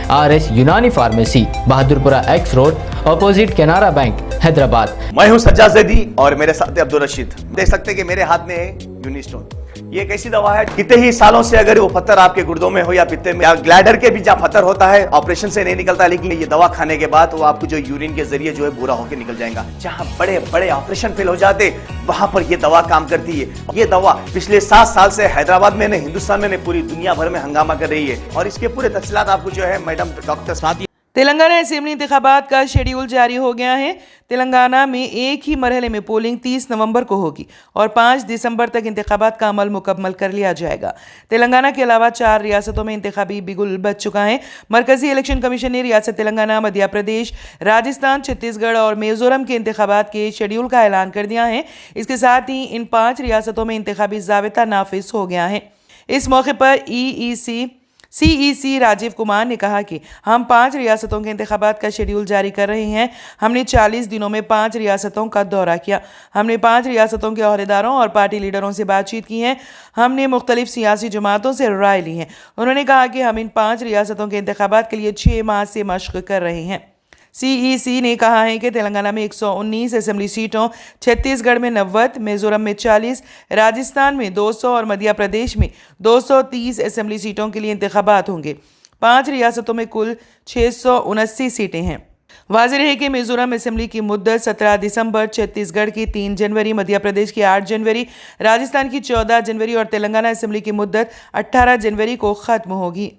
RS यूनानी pharmacy, Bahadurpura x road, opposite Canara bank, Hyderabad. मैं हूं सज्जाद ज़ैदी और मेरे साथ अब्दुल रशीद। देख सकते हैं कि मेरे हाथ में है यूनिस्टोन। ये एक ऐसी दवा है, कितने ही सालों से अगर वो पत्थर आपके गुर्दों में हो या पित्ते में या ग्लैडर के भी जहाँ पत्थर होता है, ऑपरेशन से नहीं निकलता, लेकिन ये दवा खाने के बाद वो आपको जो यूरिन के जरिए जो है बुरा होकर निकल जाएगा। जहाँ बड़े बड़े ऑपरेशन फेल हो जाते, वहां पर ये दवा काम करती है। ये दवा पिछले 7 साल से हैदराबाद में, हिंदुस्तान में, पूरी दुनिया भर में हंगामा कर रही है और इसके पूरे तफसीलात आपको जो है मैडम डॉक्टर साथ। तेलंगाना असेंबली इंतखाबात का शेड्यूल जारी हो गया है। तेलंगाना में एक ही मरहले में पोलिंग 30 नवंबर को होगी और 5 दिसंबर तक इंतखाबात का अमल मुकम्मल कर लिया जाएगा। तेलंगाना के अलावा 4 रियासतों में इंतखाबी बिगुल बज चुका है। मरकजी इलेक्शन कमीशन ने रियासत तेलंगाना, मध्य प्रदेश, राजस्थान, छत्तीसगढ़ और मिजोरम के इंतखाबात के शेड्यूल का ऐलान कर दिया है। इसके साथ ही इन 5 रियासतों में इंतखाबी ज़ाबिता नाफिज हो गया है। इस मौके पर CEC राजीव कुमार ने कहा कि हम 5 रियासतों के इंतखाबात का शेड्यूल जारी कर रहे हैं। हमने 40 दिनों में 5 रियासतों का दौरा किया। हमने 5 रियासतों के अहदेदारों और पार्टी लीडरों से बातचीत की है। हमने मुख्तलिफ सियासी जमातों से राय ली है। उन्होंने कहा कि हम इन 5 रियासतों के इंतखाबात के लिए 6 माह से मशक़ कर रहे हैं। CEC ने कहा है कि तेलंगाना में 119 असेंबली सीटों, छत्तीसगढ़ में 90, मिजोरम में 40, राजस्थान में 200 और मध्य प्रदेश में 230 असेंबली सीटों के लिए इंतखाबात होंगे। 5 रियासतों में कुल 679 सीटें हैं। वाज़ेह है कि मिजोरम असेंबली की मुद्दत 17 दिसंबर, छत्तीसगढ़ की 3 जनवरी, मध्य प्रदेश की 8 जनवरी, राजस्थान की 14 जनवरी और तेलंगाना असेंबली की मुद्दत 18 जनवरी को ख़त्म होगी।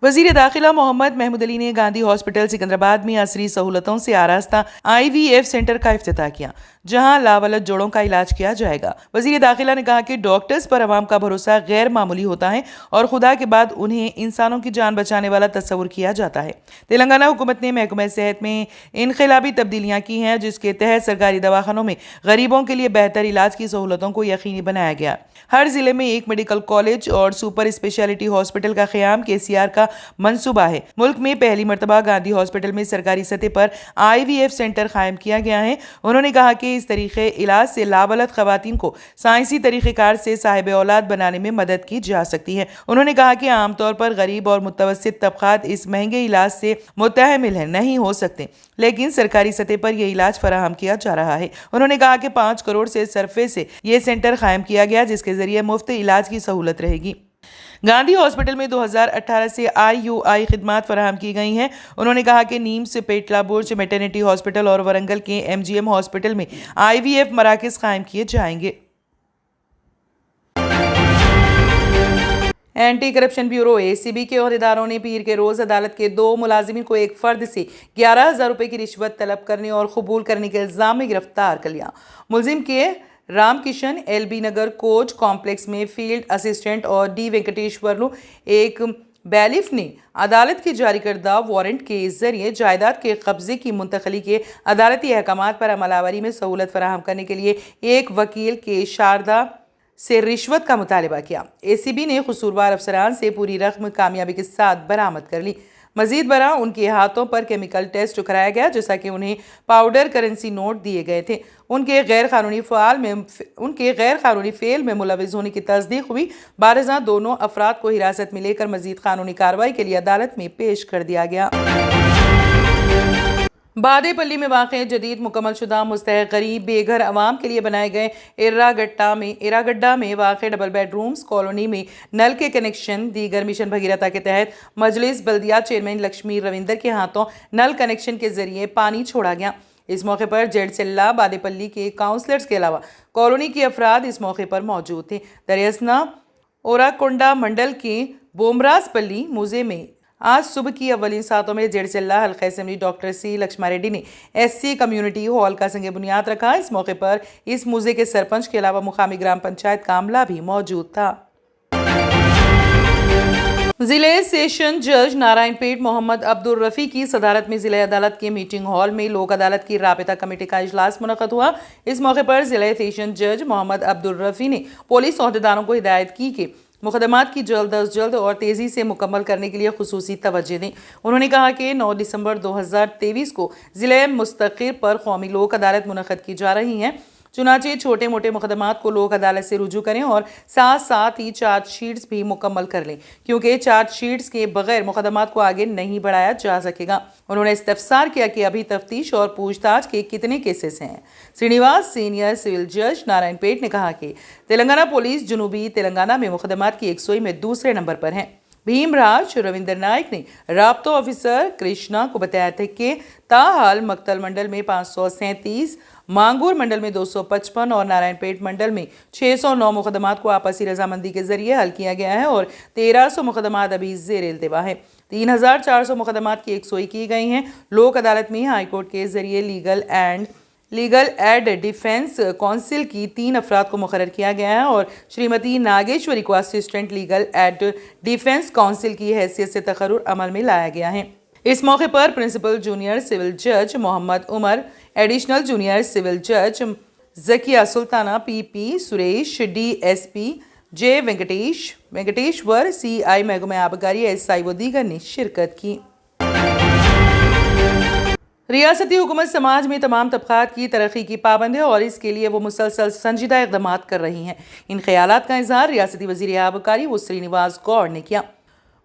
वज़ीर दाखिला मोहम्मद महमूद अली ने गांधी हॉस्पिटल सिकंदराबाद में असरी सहूलतों से आरास्ता IVF सेंटर का इफ्तिताह किया, जहां लावलद जोड़ों का इलाज किया जाएगा। वज़ीर दाखिला ने कहा कि डॉक्टर्स पर अवाम का भरोसा गैर मामूली होता है और खुदा के बाद उन्हें इंसानों की जान बचाने वाला तस्वुर किया जाता है। तेलंगाना हुकूमत ने महकमा सेहत में इनकलाबी तब्दीलियाँ की हैं, जिसके तहत सरकारी दवाखानों में गरीबों के लिए बेहतर इलाज की सहूलतों को यकीनी बनाया गया। हर जिले में एक मेडिकल कॉलेज और सुपर स्पेशलिटी हॉस्पिटल का क़याम KCR का मंसूबा है। मुल्क में पहली मरतबा गांधी हॉस्पिटल में सरकारी सतह पर IVF सेंटर कायम किया गया है। उन्होंने कहा कि इस तरीके इलाज से लावलद खवातीन को साइंसी तरीक़ेकार से साहिब औलाद बनाने में मदद की जा सकती है। उन्होंने कहा कि आमतौर पर गरीब और मुतवस्सित तबकात इस महंगे इलाज से मुतहमिल नहीं हो सकते, लेकिन सरकारी सतह पर यह इलाज फराहम किया जा रहा है। उन्होंने कहा कि 5 करोड़ से सरफे से यह सेंटर कायम किया गया, जिसके जरिए मुफ्त इलाज की सहूलत रहेगी। गांधी हॉस्पिटल में 2018 से IUI खिदमात फराहम की गई हैं। उन्होंने कहा कि नीम्स, पेटला बुर्ज मैटरनिटी हॉस्पिटल और वरंगल के MGM हॉस्पिटल में IVF मराकज़ कायम किए जाएंगे। एंटी करप्शन ब्यूरो ACB के अहदेदारों ने पीर के रोज़ अदालत के 2 मुलाजिमिन को एक फ़र्द से 11,000 रुपये की रिश्वत तलब करने और कबूल करने के इल्ज़ाम में गिरफ्तार कर लिया। मुलजिम के रामकिशन LB नगर कोच कॉम्प्लेक्स में फील्ड असिस्टेंट और D वेंकटेश्वरलू एक बैलिफ ने अदालत के जारी करदा वारंट के जरिए जायदाद के कब्जे की मुंतकली के अदालती अहकामात पर अमलावरी में सहूलत फराहम करने के लिए एक वकील के शारदा से रिश्वत का मुतालबा किया। ACB ने कसूरवार अफसरान से पूरी रकम कामयाबी के साथ बरामद कर ली। मजीद बरा उनके हाथों पर केमिकल टेस्ट कराया गया, जैसा कि उन्हें पाउडर करेंसी नोट दिए गए थे। उनके गैर कानूनी फेल में मुलविस होने की तस्दीक हुई। बारज़ा दोनों अफराद को हिरासत में लेकर मजीद कानूनी कार्रवाई के लिए अदालत में पेश कर दिया गया। बादेपल्ली में वाक़ जदीद मुकम्मल शुदा मुस्तहक़ गरीब बेघर अवाम के लिए बनाए गए एरागड्डा में वाक़ डबल बेडरूम्स कॉलोनी में नल के कनेक्शन दीगर मिशन भगीरथा के तहत मजलिस बल्दिया चेयरमैन लक्ष्मी रविंदर के हाथों नल कनेक्शन के जरिए पानी छोड़ा गया। इस मौके पर जेडसिल्ला बादेपल्ली के काउंसलर्स के अलावा कॉलोनी के अफराद इस मौके पर मौजूद थे। दरियासना ओराकोंडा मंडल के बोमराजपल्ली मुज़े में आज सुबह की अव्वलीन सातों में जेडसिल्ला हल्का assembly doctor C Laxma Reddy ने SC कम्युनिटी हॉल का संग बुनियाद रखा। इस मौके पर इस मुज़े के सरपंच के अलावा मुकामी ग्राम पंचायत का अमला भी मौजूद था। जिले सेशन जज नारायणपेट मोहम्मद अब्दुल रफ़ी की सदारत में जिला अदालत के मीटिंग हॉल में लोक अदालत की राबिता कमेटी का इजलास मुनक़द हुआ। इस मौके पर जिला सेशन जज मोहम्मद अब्दुल रफ़ी ने पुलिस अहदेदारों को हिदायत की कि मुकदमात की जल्द अज जल्द और तेज़ी से मुकम्मल करने के लिए खुसूसी तवज्जो दें। उन्होंने कहा कि 9 दिसंबर 2023 को ज़िले मुस्तक़िर पर कौमी लोक अदालत मुनक़द की जा रही हैं। चुनाचे छोटे मोटे मुकदमात को लोक अदालत से रुजू करें और साथ साथ ही चार्जशीट्स भी मुकम्मल कर लें, क्योंकि चार्जशीट्स के बगैर मुकदमात को आगे नहीं बढ़ाया जा सकेगा। उन्होंने इस्तफसार किया कि अभी तफ्तीश और पूछताछ के कितने केसेस हैं। श्रीनिवास सीनियर सिविल जज नारायणपेट ने कहा कि तेलंगाना पुलिस जुनूबी तेलंगाना में मुकदमात की एकसोई में दूसरे नंबर पर है। भीमराज रविंद्र नायक ने राब्ता ऑफिसर कृष्णा को बताया था कि ताहाल मक्तल मंडल में 537, मांगूर मंडल में 255 और नारायणपेट मंडल में 609 मुकदमात को आपसी रजामंदी के जरिए हल किया गया है और 1300 मुकदमात अभी जेर इल्तिवा है। 3400 मुकदमात की एकसोई की गई हैं। लोक अदालत में हाईकोर्ट के जरिए लीगल एड डिफेंस काउंसिल की 3 अफराद को मुकर्रर किया गया है और श्रीमती नागेश्वरी को assistant legal aid defence council की हैसियत से तकर्रुर अमल में लाया गया है। इस मौके पर प्रिंसिपल जूनियर सिविल जज Mohammad Umar, additional junior civil जज जकिया सुल्ताना, पीपी सुरेश, डीएसपी जे वेंकटेश्वर, सीआई महकमे आबकारी, एसआई व दीगर ने शिरकत की। रियासती हुकूमत समाज में तमाम तबकात की तरक्की की पाबंद है और इसके लिए वो मुसलसल संजीदा इक़दाम कर रही हैं। इन ख्यालात का इज़हार रियासती वज़ीर आबकारी वो श्रीनिवास गौड़ ने किया।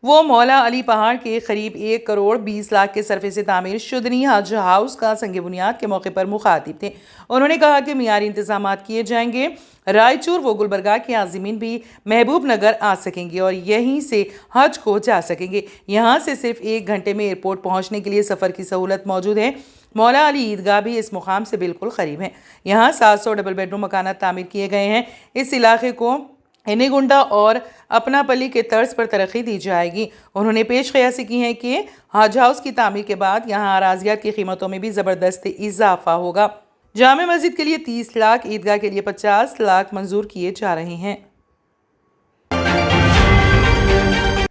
वो मौला अली पहाड़ के करीब 1 करोड़ 20 लाख के सरफे से तामीर शुदनी हज हाउस का संग बुनियाद के मौके पर मुखातिब थे। उन्होंने कहा कि मियारी इंतजाम किए जाएंगे। रायचूर व गुलबर्गा के आज़मीन भी महबूब नगर आ सकेंगे और यहीं से हज को जा सकेंगे। यहाँ से सिर्फ 1 घंटे में एयरपोर्ट पहुँचने के लिए सफ़र की सहूलत मौजूद है। मौला अली ईदगाह भी इस मुकाम से बिल्कुल करीब है। यहाँ 700 डबल बेडरूम मकानात तामीर किए गए हैं। इस इलाके को इनेगुंडा और अपनापल्ली के तर्ज पर तरक्की दी जाएगी। उन्होंने पेश क़यासी की है कि हज हाउस की तामीर के बाद यहाँ अराजियात की कीमतों में भी ज़बरदस्त इजाफा होगा। जामे मस्जिद के लिए 30 लाख, ईदगाह के लिए 50 लाख मंजूर किए जा रहे हैं।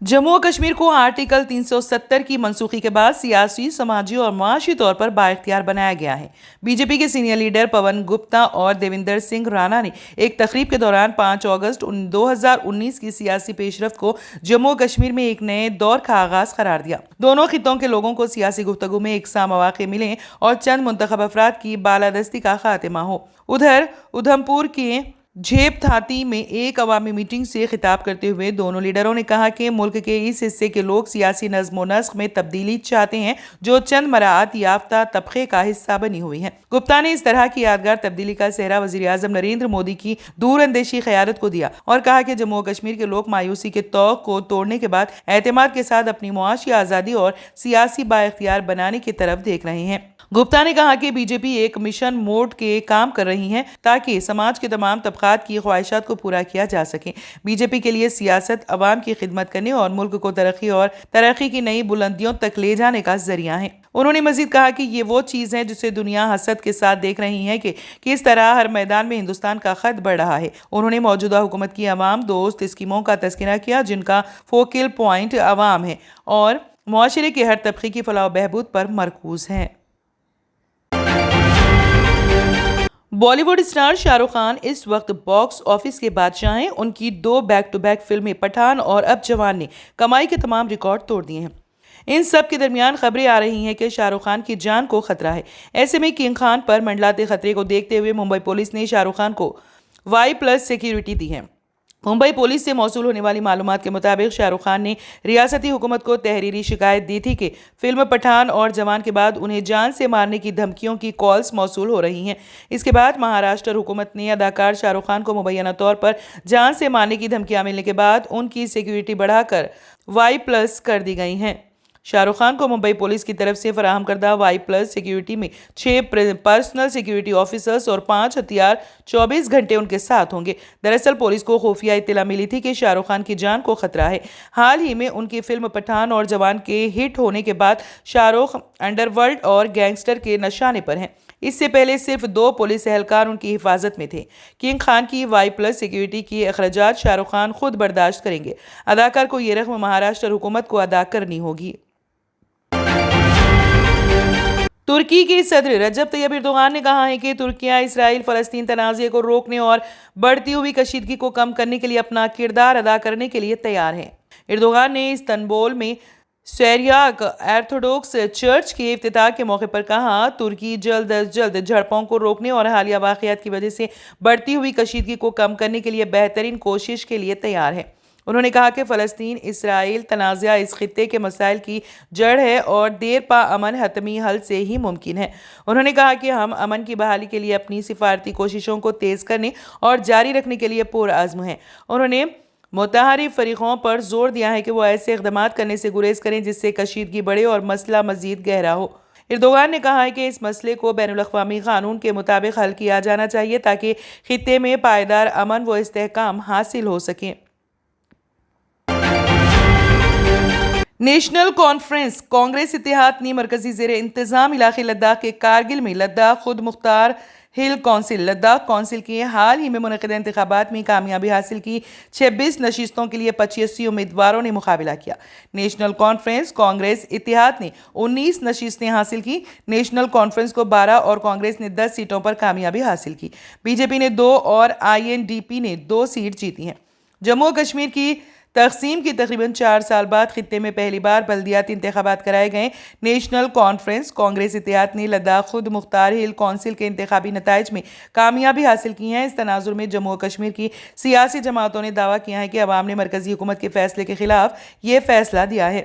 जम्मू और कश्मीर को आर्टिकल 370 की मनसूखी के बाद सियासी, समाजी और माशी तौर पर बाइख्तियार बनाया गया है। बीजेपी के सीनियर लीडर पवन गुप्ता और देविंदर सिंह राणा ने एक तकरीब के दौरान 5 अगस्त 2019 की सियासी पेशरफ्त को जम्मू और कश्मीर में एक नए दौर का आगाज करार दिया। दोनों खितों के लोगों को सियासी गुफ्तगू में एकसा मौके मिले और चंद मुंतखब अफराद की बालादस्ती का खात्मा हो। उधर उधमपुर के झेप थाती में एक अवामी मीटिंग से खिताब करते हुए दोनों लीडरों ने कहा कि मुल्क के इस हिस्से के लोग सियासी नज़्म व नस्क में तब्दीली चाहते हैं जो चंद मराहत याफ्ता तबके का हिस्सा बनी हुई है। गुप्ता ने इस तरह की यादगार तब्दीली का सेहरा वज़ीर आज़म नरेंद्र मोदी की दूरअंदेशी क़यादत को दिया और कहा कि जम्मू और कश्मीर के लोग मायूसी के तौक को तोड़ने के बाद एतमाद के साथ अपनी मुआशी आज़ादी और सियासी बाइख्तियार बनाने की तरफ देख रहे हैं। गुप्ता ने कहा कि बीजेपी एक मिशन मोड के काम कर रही है ताकि समाज के तमाम तबकात की ख्वाहिशात को पूरा किया जा सके। बीजेपी के लिए सियासत अवाम की खिदमत करने और मुल्क को तरक्की की नई बुलंदियों तक ले जाने का जरिया है। उन्होंने मजीद कहा कि ये वो चीज़ है जिसे दुनिया हसद के साथ देख रही है कि किस तरह हर मैदान में हिंदुस्तान का खत बढ़ रहा है। उन्होंने मौजूदा हुकूमत की अवाम दोस्त स्कीमों का तज़किरा किया जिनका फोकल पॉइंट अवाम है और मुआशरे के हर तबके की फलाह बहबूद पर मरकूज है। बॉलीवुड स्टार शाहरुख खान इस वक्त बॉक्स ऑफिस के बादशाह हैं। उनकी 2 बैक टू बैक फिल्में पठान और अब जवान ने कमाई के तमाम रिकॉर्ड तोड़ दिए हैं। इन सब के दरमियान खबरें आ रही हैं कि शाहरुख खान की जान को खतरा है। ऐसे में किंग खान पर मंडलाते खतरे को देखते हुए मुंबई पुलिस ने शाहरुख खान को Y+ सिक्योरिटी दी है। मुंबई पुलिस से मौसूल होने वाली मालूमात के मुताबिक शाहरुख खान ने रियासती हुकूमत को तहरीरी शिकायत दी थी कि फिल्म पठान और जवान के बाद उन्हें जान से मारने की धमकियों की कॉल्स मौसूल हो रही हैं। इसके बाद महाराष्ट्र हुकूमत ने अदाकार शाहरुख खान को मुबैना तौर पर जान से मारने की धमकियां मिलने के बाद उनकी सिक्योरिटी बढ़ाकर Y+ कर दी गई हैं। शाहरुख खान को मुंबई पुलिस की तरफ से फराहम करदा Y+ सिक्योरिटी में 6 पर्सनल सिक्योरिटी ऑफिसर्स और 5 हथियार 24 घंटे उनके साथ होंगे। दरअसल पुलिस को खुफिया इत्तला मिली थी कि शाहरुख खान की जान को खतरा है। हाल ही में उनकी फिल्म पठान और जवान के हिट होने के बाद शाहरुख अंडरवर्ल्ड और गैंगस्टर के निशाने पर हैं। इससे पहले सिर्फ 2 पुलिस एहलकार उनकी हिफाजत में थे। किंग खान की Y+ सिक्योरिटी की अखराजात शाहरुख खान खुद बर्दाश्त करेंगे। अदाकार को ये रकम महाराष्ट्र हुकूमत को अदा करनी होगी। तुर्की के सदर रजब तैयब एर्दोगान ने कहा है कि तुर्किया इसराइल फ़लस्तीन तनाज़े को रोकने और बढ़ती हुई कशीदगी को कम करने के लिए अपना किरदार अदा करने के लिए तैयार है। एर्दोगान ने इस्तांबुल में सीरियाक ऑर्थोडॉक्स चर्च के इफ्तिताह के मौके पर कहा, तुर्की जल्द अज जल्द झड़पों को रोकने और हालिया वाक़यात की वजह से बढ़ती हुई कशीदगी को कम करने के लिए बेहतरीन कोशिश के लिए तैयार है। उन्होंने कहा कि फ़लस्तीन इसराइल तनाज़ा इस खित्ते के मसाइल की जड़ है और देर पा अमन हतमी हल से ही मुमकिन है। उन्होंने कहा कि हम अमन की बहाली के लिए अपनी सिफारती कोशिशों को तेज़ करने और जारी रखने के लिए पुरअज़्म हैं। उन्होंने मुतहरिफ फरीकों पर जोर दिया है कि वो ऐसे इक़दाम करने से गुरेज करें जिससे कशीदगी बढ़े और मसला मज़ीद गहरा हो। एर्दोगान ने कहा है कि इस मसले को बैनुल-अक़वामी क़ानून के मुताबिक हल किया जाना चाहिए ताकि खित्ते में पायदार अमन व इस्तेहकाम हासिल हो सके। नेशनल कॉन्फ्रेंस कांग्रेस इत्तेहाद ने मरकजी ज़ेर इंतज़ाम इलाक़े लद्दाख के कारगिल में लद्दाख खुद मुख्तार हिल कौंसिल लद्दाख कौंसिल के हाल ही में मुनक़िदा इंतख़ाबात में कामयाबी हासिल की 26 नशिस्तों के लिए 85 उम्मीदवारों ने मुकाबला किया। नेशनल कॉन्फ्रेंस कांग्रेस इत्तेहाद ने 19 नशिस्तें हासिल की। नेशनल कॉन्फ्रेंस को 12 और कांग्रेस ने 10 सीटों पर कामयाबी हासिल की। बीजेपी ने 2 और INDP ने 2 सीट जीती हैं। जम्मू और कश्मीर की तकसीम की तकरीबन 4 साल बाद खित्ते में पहली बार बल्दियाती इंतखाबात कराए गए। नेशनल कॉन्फ्रेंस कांग्रेस इत्तेहाद ने लद्दाख खुद मुख्तार हिल कौंसिल के इंतखाबी नताइज में कामयाबी हासिल की है। इस तनाजुर में जम्मू और कश्मीर की सियासी जमातों ने दावा किया है कि अवाम ने मरकजी हुकूमत के फैसले के खिलाफ ये फैसला दिया है।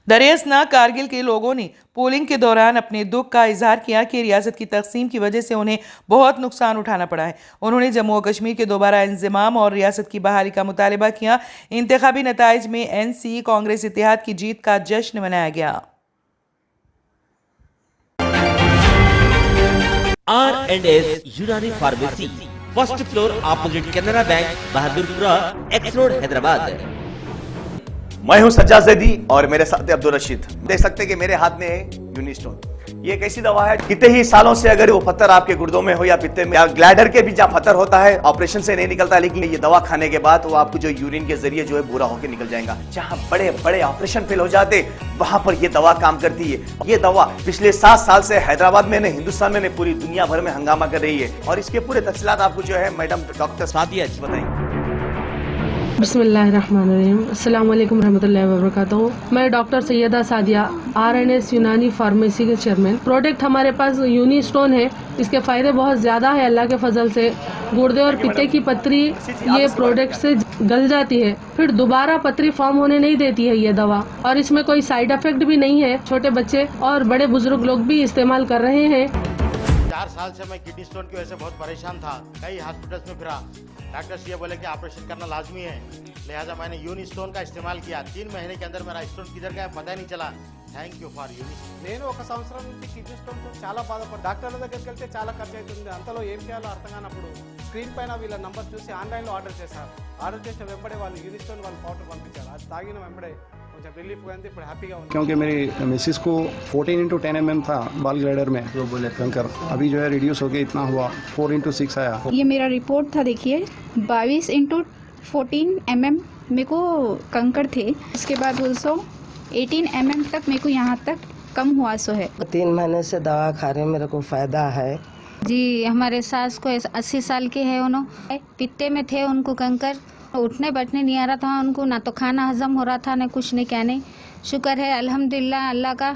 दरियासना कारगिल के लोगों ने पोलिंग के दौरान अपने दुख का इजहार किया कि रियासत की तकसीम की वजह से उन्हें बहुत नुकसान उठाना पड़ा है। उन्होंने जम्मू और कश्मीर के दोबारा इंज़माम और रियासत की बहाली का मुतालबा किया। इंतखाबी नताइज में NC कांग्रेस इत्तेहाद की जीत का जश्न मनाया गया। R&S यूनानी pharmacy, first floor opposite Canara bank, Bahadurpura, X road, Hyderabad. मैं हूं सज्जाद ज़ैदी और मेरे साथ है अब्दुल रशीद। देख सकते हैं कि मेरे हाथ में है यूनिस्टोन। ये एक ऐसी दवा है, कितने ही सालों से अगर वो पत्थर आपके गुर्दों में हो या पित्ते में या ग्लैडर के भी जहाँ पत्थर होता है, ऑपरेशन से नहीं निकलता, लेकिन ये दवा खाने के बाद वो आपको जो यूरिन के जरिए जो है पूरा होकर निकल जाएगा। जहाँ बड़े बड़े ऑपरेशन फेल हो जाते वहां पर ये दवा काम करती है। ये दवा पिछले 7 साल से हैदराबाद में नहीं, हिंदुस्तान में नहीं, पूरी दुनिया भर में हंगामा कर रही है। और इसके पूरे तफसीलात आपको जो है मैडम डॉक्टर सादिया जी बताएंगे। बिस्मिल्लाहिर्रहमानिर्रहीम, अस्सलाम वालेकुम रहमतुल्लाहि व बरकातहू। मैं डॉक्टर सैयदा सादिया, R&S यूनानी फार्मेसी के चेयरमैन। प्रोडक्ट हमारे पास यूनिस्टोन है। इसके फायदे बहुत ज़्यादा है अल्लाह के फजल से। गुर्दे और पित्ते की पथरी ये प्रोडक्ट से गल जाती है, फिर दोबारा पथरी फॉर्म होने नहीं देती है ये दवा। और इसमें कोई साइड इफेक्ट भी नहीं है। छोटे बच्चे और बड़े बुजुर्ग लोग भी इस्तेमाल कर रहे हैं। 4 साल से मैं किडनी स्टोन की वजह से बहुत परेशान था। कई हॉस्पिटल्स में फिरा, डॉक्टर्स ये बोले कि ऑपरेशन करना लाजमी है, लिहाजा मैंने यूनिस्टोन का इस्तेमाल किया। 3 महीने के अंदर मेरा स्टोन किधर गया पता ही नहीं चला। Thank you for Unistone. నేను 1 సంవత్సరం నుంచి కిడ్నీ స్టోన్తో చాలా బాధపడ్డా. డాక్టర్ల దగ్గరికి వెళ్తే చాలా ఖర్చు అవుతుంది. అంతలో ఏం చేయాలో అర్థం కానప్పుడు స్క్రీన్ పైన వీళ్ళ నంబర్ చూసి ఆన్లైన్లో ఆర్డర్ చేశారు. ఆర్డర్ చేసిన వెంబడే వాళ్ళు యూనిస్టోన్ వాళ్ళు పౌడర్ పంపించారు. అది తాగిన వెంబడే కొంచెం రిలీఫ్ గా ఉంది. ఇప్పుడు హ్యాపీగా ఉంది. क्योंकि मेरी मिसिस को 14x10 mm था बाल ग्लाइडर में जो बोले कंकर, अभी जो है रिड्यूस हो गया, इतना हुआ 4x6 आया। ये मेरा रिपोर्ट था, देखिए 22x14 mm मेरे को कंकर थे। उसके बाद 18 mm तक मेरे को यहाँ तक कम हुआ सो है। 3 महीने से दवा खा रहे, मेरे को फायदा है जी। हमारे सास को 80 साल के है, उन्होंने पित्ते में थे, उनको कंकर, उठने बैठने नहीं आ रहा था उनको, ना तो खाना हजम हो रहा था, ना कुछ नहीं, क्या नहीं। शुक्र है अल्हम्दुलिल्लाह, अल्लाह का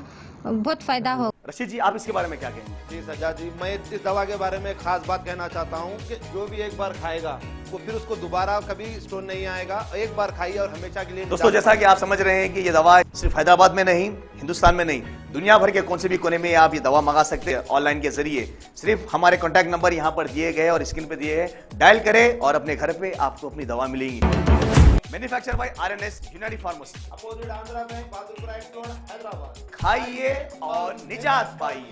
बहुत फायदा हो। रशीद जी, आप इसके बारे में क्या कहेंगे? जी सज्जाद जी, मैं इस दवा के बारे में खास बात कहना चाहता हूँ कि जो भी एक बार खाएगा वो फिर उसको दोबारा कभी स्टोन नहीं आएगा। एक बार खाइए और हमेशा के लिए। दोस्तों, जैसा कि आप समझ रहे हैं कि ये दवा सिर्फ हैदराबाद में नहीं, हिंदुस्तान में नहीं, दुनिया भर के कौन से भी कोने में आप ये दवा मंगा सकते हैं ऑनलाइन के जरिए। सिर्फ हमारे कॉन्टैक्ट नंबर यहाँ पर दिए गए और स्क्रीन पे दिए हैं, डायल करें और अपने घर पे आपको अपनी दवा मिलेगी। मैन्युफैक्चर बाय R&S यूनानी pharmacy, opposite Andhra bank, Bahadurpura, X road, Hyderabad. खाइए और निजात पाइए।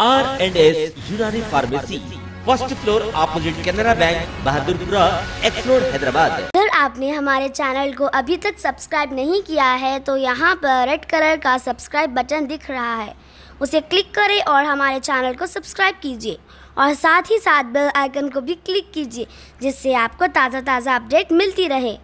R&S यूनानी pharmacy, first floor opposite Canara bank, Bahadurpura, X road, Hyderabad. अगर आपने हमारे चैनल को अभी तक सब्सक्राइब नहीं किया है तो यहाँ पर रेड कलर का सब्सक्राइब बटन दिख रहा है, उसे क्लिक करें और हमारे चैनल को सब्सक्राइब कीजिए और साथ ही साथ बेल आइकन को भी क्लिक कीजिए, जिससे आपको ताज़ा अपडेट मिलती रहे।